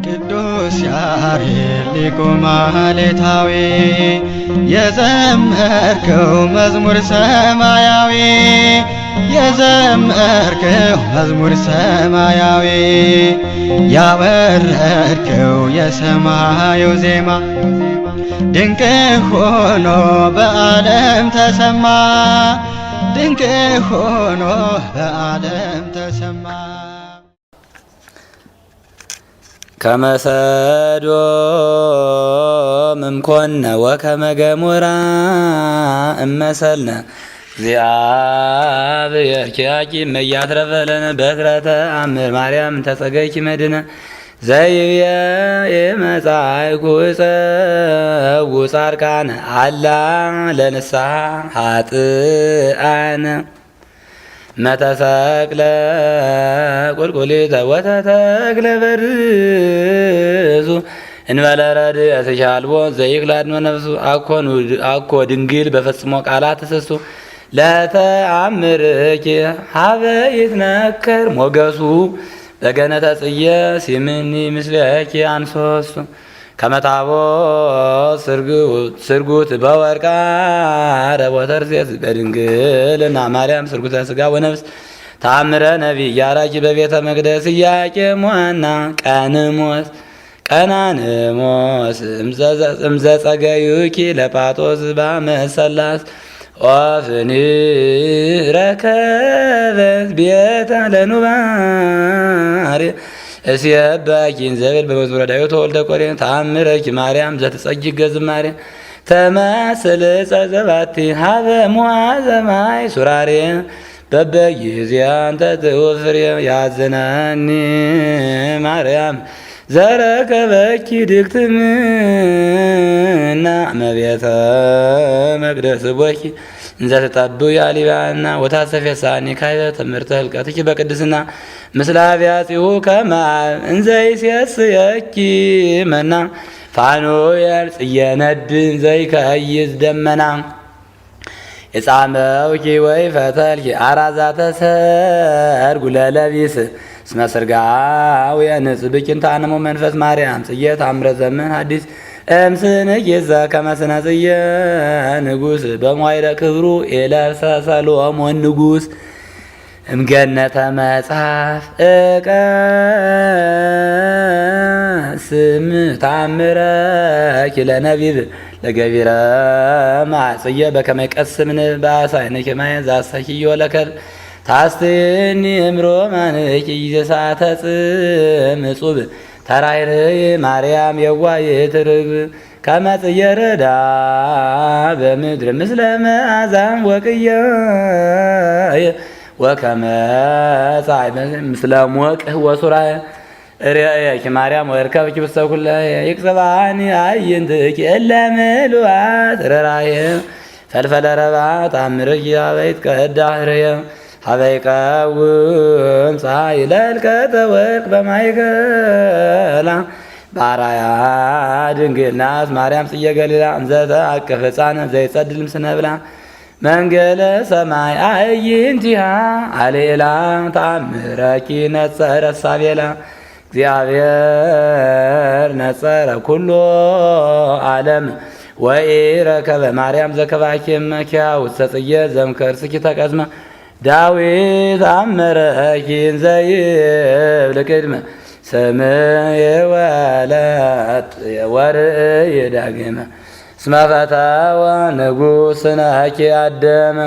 ቅዱስ ያሬድ ሊቁ ማኅሌታዊ የዘመርከው መዝሙር ሰማያዊ የዘመርከው መዝሙር ሰማያዊ ያወረድከው የሰማዩ ዜማ ድንቅ ሆኖ በዓለም ተሰማ ድንቅ ሆኖ በዓለም ተሰማ። ከመሰዶም እምኮነ ወከመ ገሞራ እመሰልነ እግዚአብሔር ኪያኪ መያትረፈለነ በክረተ አምር ማርያም ተጸገይኪ መድነ ዘይብየ የመጻእኩ እፀው ጻድቃነ አላ ለንስሐ ኃጥአነ መተሰቅለ ቁልቁሊተ ወተተክለ በርሱ እንበለ ረድኤተ ሻልቦ ዘይክላድኖ ነፍሱ አኮ ድንግል በፈጽሞ ቃላት ተሰሱ ለተአምርኪ ሀበ ይትነከር ሞገሱ በገነተ ጽየ ሲምኒ ምስሌኪ አንሶሱ ከመታቦት ስርጉት በወርቃ ረቦተርሴስ በድንግልና ማርያም ስርጉተ ስጋ ወነፍስ ታምረ ነቢይ ያራኪ በቤተ መቅደስ ኢያቄም ወሐና ቀናንሞስ እምዘጸገዩኪ ለጳጦስ ባመሰላስ ኦፍኒ ረከበት ቤተ ለኑባሬ እስየባኪን ዘብል በመዝሙረ ዳዊት ወልደ ቆሬ ተአምረኪ ማርያም ዘትጸጊ ገዝማሬ ተመስል ጸዘባቲ ሀበ ሙዓዘ ማይ ሱራሬ በበጊዜያን ተትውፍሬ ያዝነኒ ማርያም ዘረከበኪ ድግትምና እመቤተ መቅደስ ቦኪ እንዘተጠቡ ያሊባና ወታሰፌሳኒ ካይበ ትምህርተ ህልቀትኪ በቅድስና ምስለ አብያጺሁ ከመአብ እንዘይሴስየኪ መና ፋኑኤል ጽየነድን ዘይከይዝ ደመና የጻመውኪ ወይ ፈተልኪ አራዛተ ሰርጉ ለለቢስ እስመ ስርጋው የንጽብኪን ታነሞ መንፈስ ማርያም ጽየ ታምረ ዘመን ሐዲስ እምስንኪ ዘከመ ጽየ ንጉሥ በመዋዕለ ክብሩ ኤለብሰ ሰሎሞን ንጉሥ እምገነተ መጽሐፍ እቀስም ታምረኪ ለነቢብ ለገቢረ ማጽየ በከመ ይቀስም ንባሳይነኪ ማየ ዘአስተኪዮ ለከል ታስትኒ እምሮማንኪ ዘሳተ ጽም እጹብ ተራይርይ ማርያም የዋይት ርግብ ከመ ጽየ ረዳ በምድር ምስለ መዓዛም ወቅየ ወከመ ፀሐይ ምስለ ሞቅህ ወሱራየ ርእየኪ ማርያም ወርከብኪ ውስተ ኩለየ ይቅጽባኒ አዕይንትኪ እለ ምሉዓት ርራየ ፈልፈለ ረብዓ ተአምርኪ ሀበ ይትቀዳህርየ ሀበ ይቀውም ፀሐይ ለልቀተ ወርቅ በማእከላ በአርአያ ድንግል ናት ማርያም ጽየ ገሊላ እንዘ ተአቅፈ ሕፃነ ዘይጸድል ምስለ ብላ መንገለ ሰማይ አዕይንቲሃ አሌላ ተአምረኪ ነጸረ ሳቤላ እግዚአብሔር ነጸረ ኩሎ ዓለም ወኢረከበ ማርያም ዘከባኪ እመኪያ ውስተ ጽየ ዘምከርስኪ ተቀዝመ ዳዊት አመረኪን ዘይብል ቅድመ ስምየ ወለት ወርእየ ዳግመ እስመ ፈተወ ንጉሥነኪ አደመ።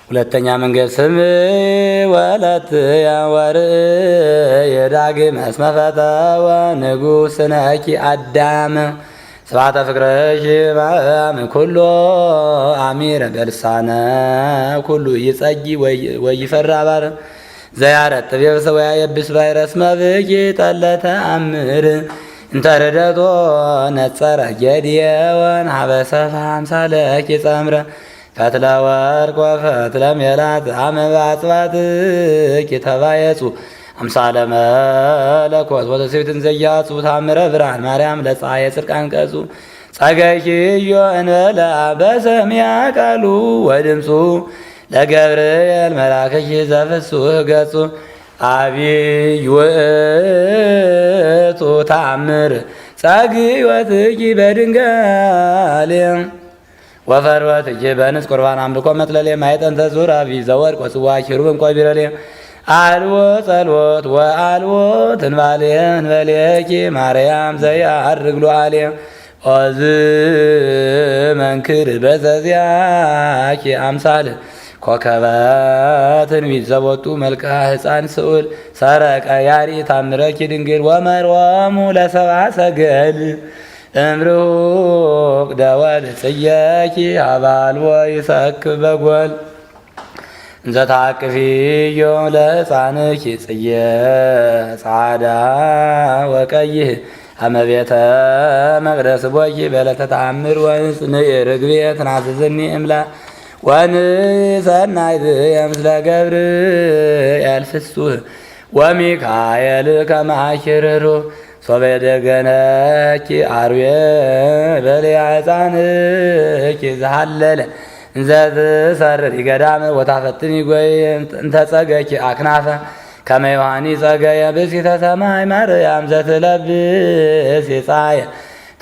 ሁለተኛ መንገድ ስምየ ወለት ወርእየ ዳግመ እስመ ፈተወ ንጉሥነኪ አዳመ ስብሐተ ፍቅርኪ ማርያም ኩሎ አሚረ በልሳነ ኩሉ ይጸጊ ወይፈራ ባረ ዘያረጥብ የብሰ ወያየብስ ቫይረስ መብኪ ጠለተ አምር እንተ ርደቶ ነጸረ ጌድየወን ሀበ ሰብአ አምሳለኪ ጸምረ ፈትለ ወርቅ ወፈትለ ሜላት አመ በአጽባትኪ ተባየጹ አምሳለ መለኮት ወተስብእትን ዘያጹ ታምረ ብርሃን ማርያም ለፀሐየ ጽድቅ አንቀጹ ጸገይኪዮ እንበለ በሰሚያ ቃሉ ወድምፁ ለገብርኤል መላክኪ ዘፍሱህ ገጹ አብይ ውእቱ ተአምር ጸግወትኪ በድንጋሌ ወፈርወትኪ በንስ ቁርባን አምልኮ መጥለሌ ማይጠንተ ዙር አብይ ዘወርቅ ወጽዋ ኪሩብን ቆይ ቢረሌ አልቦ ጸሎት ወአልቦ ትንባሌ እንበሌኪ ማርያም ዘያርግ ሎአሌ ኦዝ መንክር በዘዚያኪ አምሳል ኮከበትን ቢዘወጡ መልክዓ ሕፃን ስዑል ሰረቀ ያሪ ታምረኪ ድንግል ወመርወሙ ለሰብአ ሰገል እምርሁቅ ደወል ጽየኪ አባልዎ ይሰክብ በጎል እንዘታቅፊዮ ለሕፃንኪ ጽየ ጻዳ ወቀይህ አመቤተ መቅደስ ቦኪ በለተ ተአምር ወንጽንዕ ርግቤ ትናዝዝኒ እምላ ወንሰናይት የምስለ ገብርኤል ፍጹህ ወሚካኤል ከማኪርሩ ሶበ ደገነኪ አርዌ በልያ ሕፃንኪ ዝሃለለ እንዘ ትሰርር ገዳመ ወታፈትኒ ጎይ እንተጸገኪ አክናፈ ከመ ዮሐኒ ጸገየ ብእሲተ ሰማይ ማርያም ዘትለብስ የፀሐየ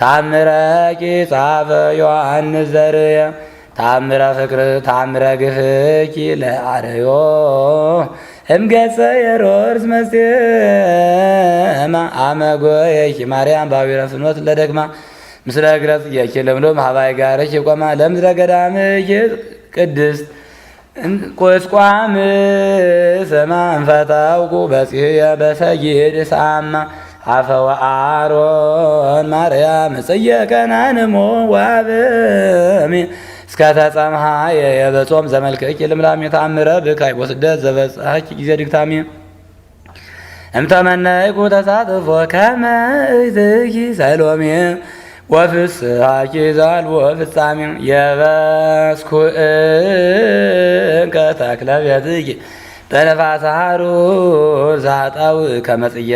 ታምረኪ ጻፈ ዮሐንስ ዘርየ ታምረ ፍቅር ታምረ ግፍኪ ለአርዮ እምገጸ የሮርስ መስቴማ አመጎየኪ ማርያም ባዊረ ፍኖት ለደግማ ምስለ እግረት የኪ ለምሎም ሀባይ ጋርኪ ቆማ ለምድረ ገዳምኪ ቅድስት ቁስቋም ሰማ እንፈታውቁ በጽሕየ በሰጊድ ሳማ አፈወ አሮን ማርያም ጽየ ከናንሞ ዋብሚ እስከ ተጸምሃየ የበጾም ዘመልክኪ ልምላም የታምረ ብካይ ወስደት ዘበጽሐኪ ጊዜ ድግታሚ እምተመነይኩ ተሳትፎ ከመ እትኪ ሰሎሜ ወፍስሐኪ ዛልዎ ፍጻሜ የበስኩ እንከተክለ ቤትኪ በነፋስ ሐሩር ዛጣው ከመጽየ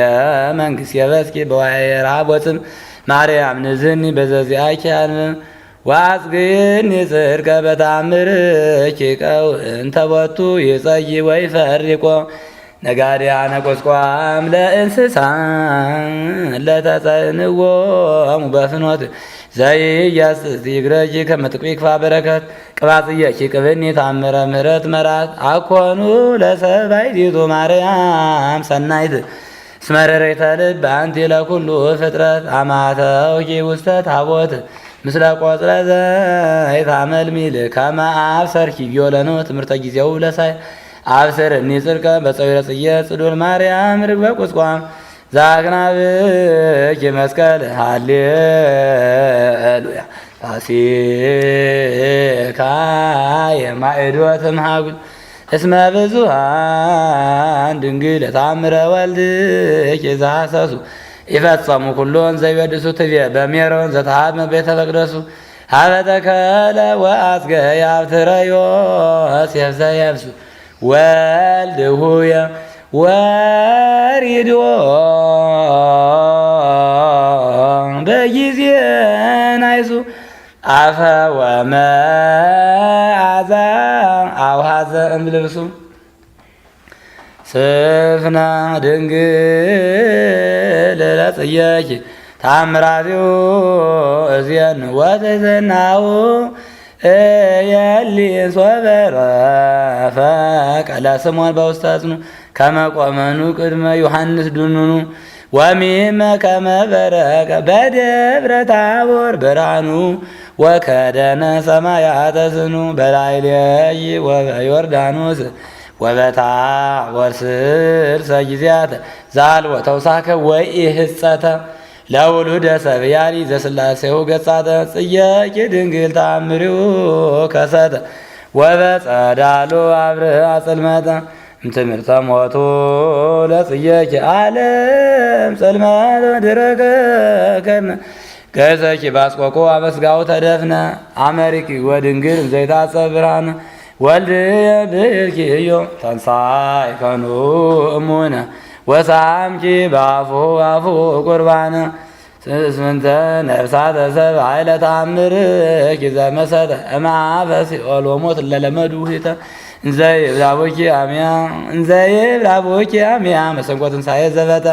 መንግሥት የበስኪ በዋየ ረሃብ ወፅም ማርያም ንዝኒ በዘዚአኪ አልም ዋጽግኒ ጽድቀ በታምርኪ ቀው እንተቦቱ ይጸይ ወይ ፈሪቆ ነጋድያነ ቁስቋም ለእንስሳ ለተጸንዎሙ በፍኖት ዘይያስስ ይግረጂ ከመጥቁ ክፋ በረከት ቅባጽየኪ ቅብኒ ታምረ ምህረት መራት አኮኑ ለሰባይቲቱ ማርያም ሰናይት ስመረሬተ ልብ አንቲ ለኩሉ ፍጥረት አማተውኪ ውስተ ታቦት ምስለ ቆጽረ ዘይታመልሚል ከመ አብሰርኪ ቢዮለኖ ትምህርተ ጊዜው ለሳይ አብስርኒ ጽድቀ በፀዊረ ጽየ ጽዱል ማርያም ርግበ ቁስቋም ዛግናብኪ መስቀል ሃሌሉያ ፋሲካ የማዕዶት እምሃጉል እስመ ብዙኃን ድንግል ታምረ ወልድኪ ዘሐሰሱ ይፈጸሙ ኩሎን ዘይወድሱ ትቤ በሜሮን ዘተሃድመ ቤተ መቅደሱ ሀበተከለ ወአስገ ያብትረዮ ዮሴፍ ዘየብሱ ወልድ ሁየ ወሪድዎ በጊዜ ናይሱ አፈ ወመዓዛ አውሃዘ እምልብሱ ስፍና ድንግል ለጽየኪ ታምራቲሁ እዝየን ወትሕትናሁ የሊን ሶበረፈ ቀለ ስሞን በውስተ እጽኑ ከመ ቆመኑ ቅድመ ዮሐንስ ዱኑኑ ወሚመ ከመ በረቀ በደብረ ታቦር ብርሃኑ ወከደነ ሰማያተ ስኑ በላዕሌኪ ወበዮርዳኖስ ወበታቦር ስልሰ ጊዜያተ ዛልወ ተውሳከ ወኢሕጸተ ለውሉደ ሰብያሊ ዘሥላሴሁ ገጻተ ጽየኪ ድንግል ተአምሪሁ ከሰተ ወበጸዳሉ አብርሃ ጽልመተ እምትምህርተ ሞቱ ለጽየኪ ዓለም ጽልመተ ድረከ ከርነ ገዘኪ ባስቆቆ አመስጋው ተደፍነ አመሪኪ ወድንግል ዘይታጸብ ብርሃነ ወልድየ ብእልኪ እዮ ተንሣእከኑ እሙነ ወሳምኪ በአፉ አፉ ቁርባነ ስምንተ ነፍሳተ ሰብአ ለተአምርኪ ዘመሰተ እምአፈ ሲኦል ወሞት ለለመዱ ሂተ እንዘይብላቦኪ አሚያ መሰንቆ ትንሣኤ ዘበጠ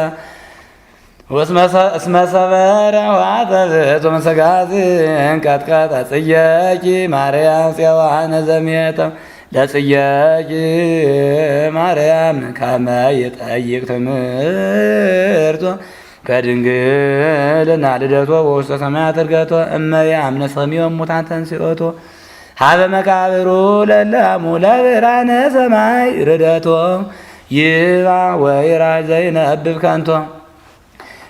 እስመ ሰበረ ዋተብእቶ መሰጋዝን ቀጥቀጠ ጽየቂ ማርያም ጽዋነ ዘሜተ ለጽየቂ ማርያም ከመ ይጠይቅ ትምህርቶ ከድንግልና ልደቶ በውስተ ሰማያት ዕርገቶ እመየ አምነ ሰሚዮ ሙታን ተንሥኦቶ ሀበ መቃብሩ ለላሙ ለብርሃነ ሰማይ ርደቶ ይባ ወይራይ ዘይነብብ ከንቶ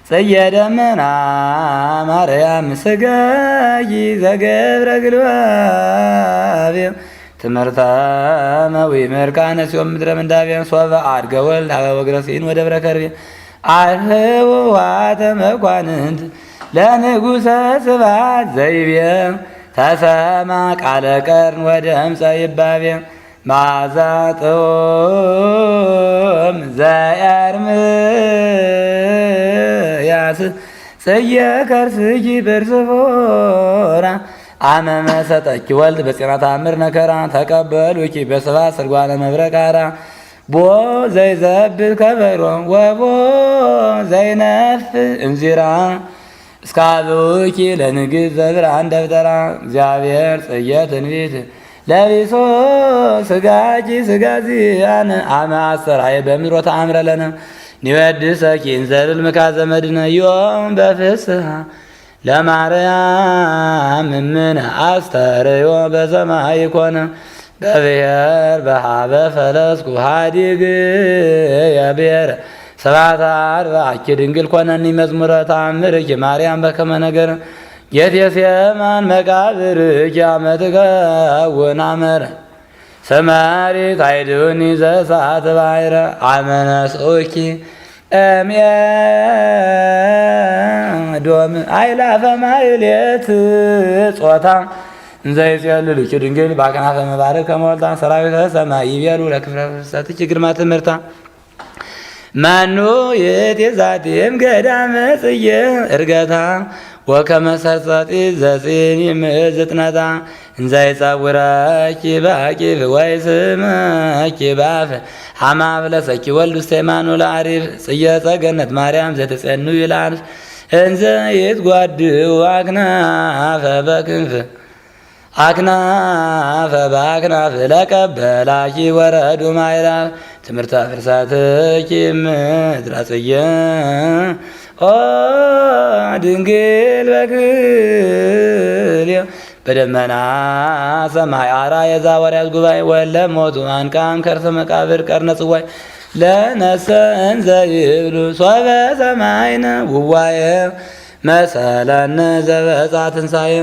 ጽየ ደመና ማርያም ስጋይ ዘገብረ ግልባቤ ትምህርተ መዊ መርካነ ሲሆን ምድረ ምንዳቤ ሶበ አድገ ወልድ ሀበ ወግረሲን ወደብረ ከርቤ አርህቡ ዋተ መኳንንት ለንጉሰ ስብሐት ዘይቤ ተሰማ ቃለ ቀርን ወደ እምፀ ይባቤ መዓዛ ጥዑም ዘኤርምያስ ጽየ ከርስኪ በርስፎራ አመ መሰጠኪ ወልድ በጽና ተአምር ነከራ ተቀበሉኪ በስብሐት ስርጓነ መብረቃራ ቦ ዘይዘብል ከበሮ ወቦ ዘይነፍ እንዚራ እስካብኪ ለንግሥት ዘብርሃን ደብተራ እግዚአብሔር ጽየ ትንቢት ለቢሶ ስጋጂ ስጋዚአነ አመ አሰራየ በምድሮ ተአምረ ለነ ኒወድሰኪ እንዘብል ምካዘ መድነ ዮም በፍስሐ ለማርያም እምነ አስተርእዮ በሰማይ ኮነ በብሔር በሃበ ፈለስኩ ሃዲግ የብሔር ሰባተ አርባዕኪ ድንግል ኮነኒ መዝሙረ ተአምርኪ ማርያም በከመ ነገር የቴሴማን መቃብርኪ አመ ትከውን አመረ ሰማሪት አይድኒ ዘእሳት ባሕረ አመ ነስኡኪ እምኤዶም አእላፈ ማሕሌት ጾታ እንዘይጼልልኪ ድንግል በአክናፈ መባረክ ከመወልታ ሰራዊተ ሰማይ ይቤሉ ለክፍለ ፍልሰትኪ ግርማ ትምህርታ መኑ ይእቲ ዛቲም ገዳመ ጽየ ዕርገታ ወከመ ሰርጸጢ ዘጺን ይምዝጥነታ እንዘይጸውረኪ በአቂብ ወይስመኪ በአፈ ሐማፍለሰኪ ወልድ ውስተ የማኑኤል አሪፍ ጽየ ጸገነት ማርያም ዘትጼኑ ይላል እንዘ ይትጓድው አክናፈ በክንፍ አክናፈ በአክናፍ ለቀበላኪ ወረዱ ማይራፍ ትምህርተ ፍልሰትኪ ምድረ ጽየ ኦ ድንግል በክልኤ በደመና ሰማይ አራ የዛወርያት ጉባኤ ወለ ሞቱ አንቃም ከርሰ መቃብር ቀርነ ጽዋይ ለነሰ እንዘ ይብሉ ሶበ ሰማይነ ውዋየ መሰለነ ዘበጻ ትንሣኤ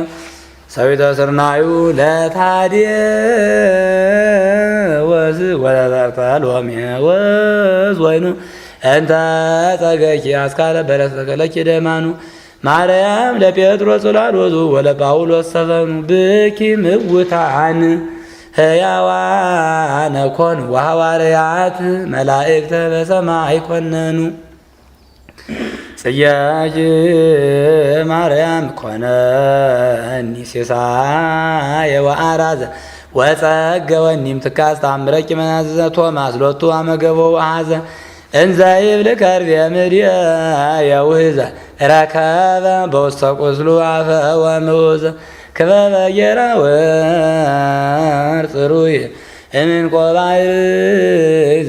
ሰዊተ ስርናዩ ለታድየ ወዝ ወለበርተሎሜ ወዝ ወይኑ እንተ ጸገኪ አስካለ በለስ ተከለኪ ደማኑ ማርያም ለጴጥሮስ ላልወዙ ወለጳውሎስ ሰበኑ ብኪ ምውታን ሕያዋነ ኮኑ ወሐዋርያት መላእክተ በሰማይ ኮነኑ ጽያጅ ማርያም ኮነኒ ሲሳየ ወአራዘ ወጸገወኒም ትካዝ ተአምረኪ መናዘዘ ቶማስ ሎቱ አመገቦ አሐዘ እንዘ ይብል ከርቤ ምድየ የውህዘ ረከበ በውስተ ቁስሉ አፈ ወምዑዘ ክበበ ጌራ ወር ጽሩይ እምንቆ ባሕር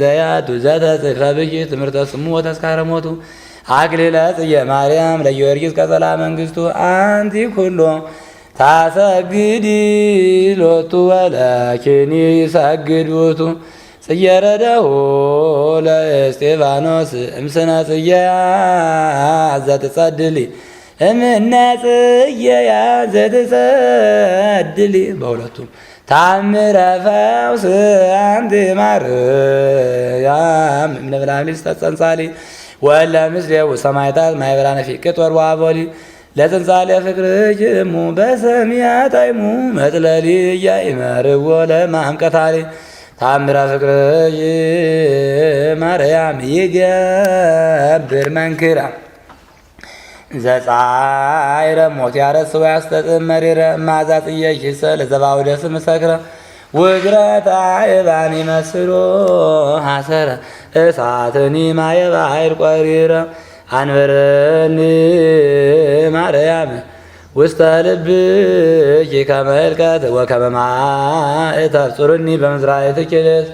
ዘያቱ ዘተጽሕፈ ብኪ ትምህርተ ስሙ ወተስካረ ሞቱ አክሊለ ጽየ ማርያም ለጊዮርጊስ ቀጸላ መንግሥቱ አንቲ ኩሎ ታሰግዲ ሎቱ ወለኪኒ ይሰግድ ውእቱ ጽየረደሁ ለእስጢፋኖስ እምስነ ጽየያ ዘትጸድሊ እምነ ጽየያ ዘትጸድሊ በሁለቱም ታምረ ፈውስ አንቲ ማርያም እምነ ብርሃኒስ ተጸንሳሊ ወለ ምስሌው ሰማዕታት ማኅበራነ ፊቅጥ ወርዋቦሊ ለጽንሳሌ ፍቅርኪሙ በሰሚያት አይሙ መጥለሊ እያይመርዎ ለማምቀታሊ ታምረ ፍቅርኪ ማርያም ይገብር መንክራ ዘጻይረ ሞት ያረስው ያስተጥም መሪረ ማዛ ጽየኪሰ ለዘባውደ ስም ሰክረ ውግረታ እባን ይመስሎ ሐሰረ እሳትኒ ማየ ባሕር ቆሪረ አንበረኒ ማርያም ውስተ ልብኪ ከመ እልቀት ወከመ ማይ ተብጽሩኒ በምዝራዕትኪ ልት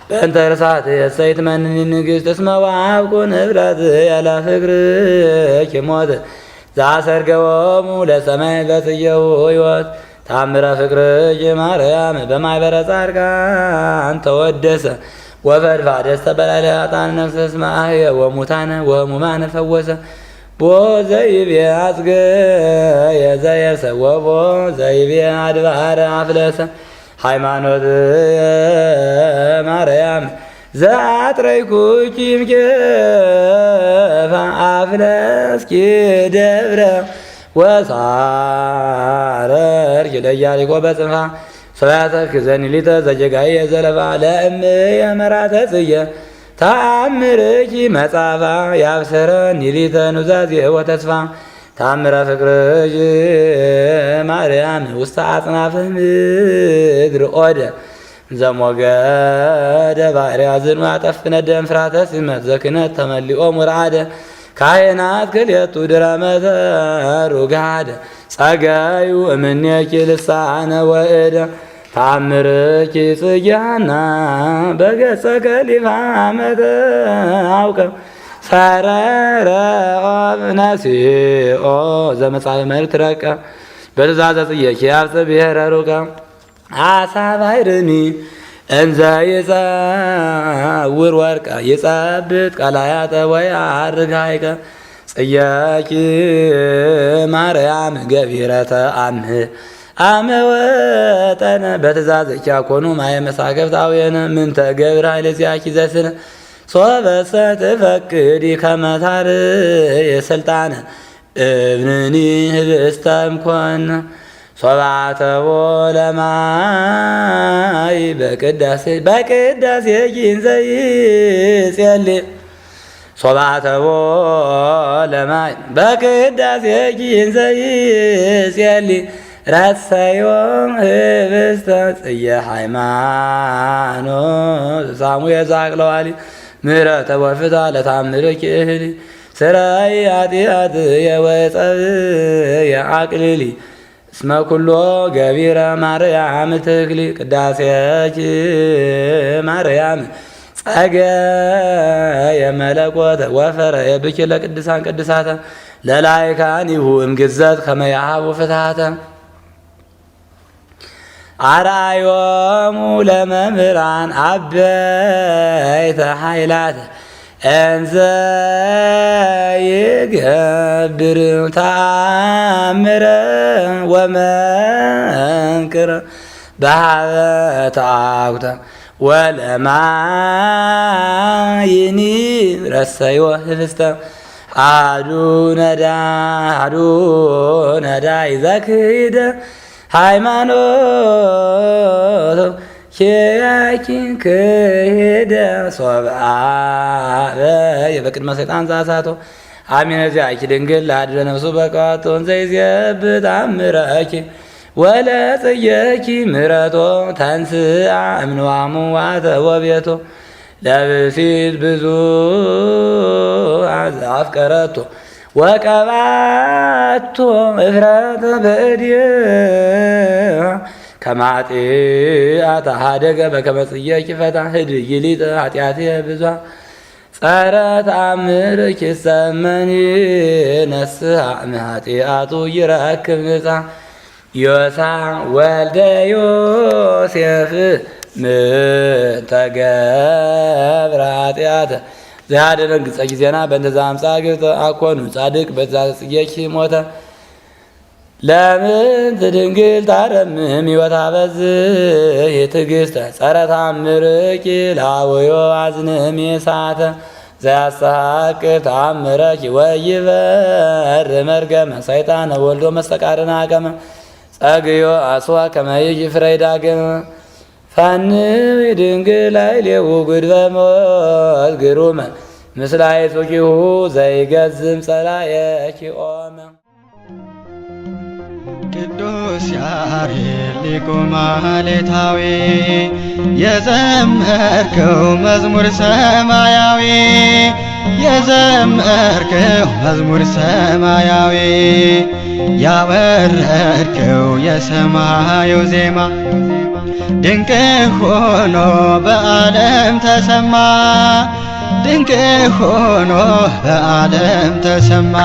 በእንተ ርሳት የሰይት መንኒ ንግሥት እስመ ወሀብኩ ንብረት ያለ ፍቅርኪ ሞት ዘአሰርገዎሙ ለሰማይ በጽየው ሕይወት ታምረ ፍቅርኪ ማርያም በማኅበረ ጻድቃን ተወደሰ ወፈድፋደስ ተበላለ ኃጥአን ነፍሰ እስመ አህየ ወሙታነ ወሕሙማነ ፈወሰ ቦ ዘይቤ አጽገ የዘየሰ ወቦ ዘይቤ አድባረ አፍለሰ ሃይማኖት ማርያም ዘአጥረይኩኪ እምኬፋ አፍለስኪ ደብረ ወሳረርኪ ለኢያሪኮ በጽንፋ ሰባተክ ዘኒሊተ ዘጀጋየ ዘለፋ ለእምየ መራተ ጽየ ተአምርኪ መጻፋ ያብሰረ ኒሊተ ኑዛዜ ወተስፋ ታምረ ፍቅርኪ ማርያም ውስተ አጽናፈ ምድር ኦደ ዘሞገደ ባሕርያ ዝኑ ያጠፍነ ደም ፍራተ ሲመት ዘክነት ተመሊኦ ሙርዓደ ካህናት ክልኤቱ ድረመተ ሩጋደ ጸጋዩ እምኔኪ ልሳነ ወእደ ታምርኪ ጽጌሃና በገጸ ከሊፋ አመተ አውቀ ሰረረ ነሲኦ ዘመጻእ መልክ ረቀ በትእዛዘ ጽጌኪ ያብጽሕ ብሔረ ሩቀ አሳ ባሕርኒ እንዘ ይጸውር ወርቀ ይጸብጥ ቀላያተ ወየዐርግ ሐይቀ ጽጌኪ ማርያም ገቢረተ አምህ አመ ወጠነ በትእዛዝኪ አኮኑ ማየ መሳክብት አውየነ ምንተ ገብረ ኃይለ ዚአኪ ዘስነ ሶበሰ ትፈቅዲ ከመ ታርየ ስልጣነ እብንኒ ህብስተ እምኮነ ሶባተቦ ለማይ በቅዳሴኪ እንዘ ይጼልእ ሶባተቦ ለማይ በቅዳሴኪ እንዘ ይጼልእ ረሰዮም ህብስተ ጽየ ሃይማኖት ሳሙኤል ዘአቅለዋሊ ምሕረተ ወፍትሐ ለታምርኪ እህሊ ስረይ ኃጢአትየ ወጸብየ አቅልሊ እስመ ኩሎ ገቢረ ማርያም ትክሊ ቅዳሴኪ ማርያም ጸገየ መለኮተ ወፈረ የብኪ ለቅዱሳን ቅዱሳተ ለላይካኒሁ እምግዘት ከመ ያሃቡ ፍትሐተ አርአዮሙ ለመምህራን አበይተ ኃይላተ እንዘ ይገብር ተአምረ ወመንክረ በሀበ ተአኩተ ወለማይኒ ረሰዮ ህብስተ አሐዱ ነዳይ ዘክሂደ ሃይማኖት ኪያኪን ክሄደ ሶብአ በቅድመ ሰይጣን ዘአሳቶ አሚነ ዚአኪ ድንግል ለአድረ ነፍሱ በቀዋቶ እንዘይዜብ ተአምረኪ ወለጽየኪ ምሕረቶ ተንስአ እምንዋሙ ወቤቶ ለብሲት ብዙ አፍቀረቶ ወቀባቶ እፍረተ በእድየ ከማጢአተ ሀደገ በከመ ጽጌኪ ፈታ ህድግ ሊተ ኃጢአትየ ብዙኃ ጸረ ተአምርኪ ሰመኒ ነስሐ እምኃጢአቱ ይረክብ ንጻ ዮሳ ወልደ ዮሴፍ ምንተገብረ ኃጢአተ ዘያደነግጸ ጊዜና በእንተ ዘአምጻ ግብተ አኮኑ ጻድቅ በትእዛዘ ጽጌኪ ሞተ ለምን ትድንግል ታረምም ሕይወት አበዝህ የትዕግሥተ ጸረ ተአምርኪ ላውዮ አዝንም የሳተ ዘያስተሐቅር ተአምረኪ ወይበር መርገመ ሰይጣነ ወልዶ መስተቃርነ አቀመ ጸግዮ አስዋ ከመ ይፍረይ ዳግመ ፈንው ድንግል ኃይሌሁ ጉድበ ሞት ግሩመ ምስለ አይጹቂሁ ዘይገዝም ጸላየኪ ኦመ ቅዱስ ያሬድ ሊቁ ማኅሌታዊ የዘመርከው መዝሙር ሰማያዊ የዘመርከው መዝሙር ሰማያዊ ያወረድከው የሰማዩ ዜማ ድንቅ ሆኖ በዓለም ተሰማ ድንቅ ሆኖ በዓለም ተሰማ።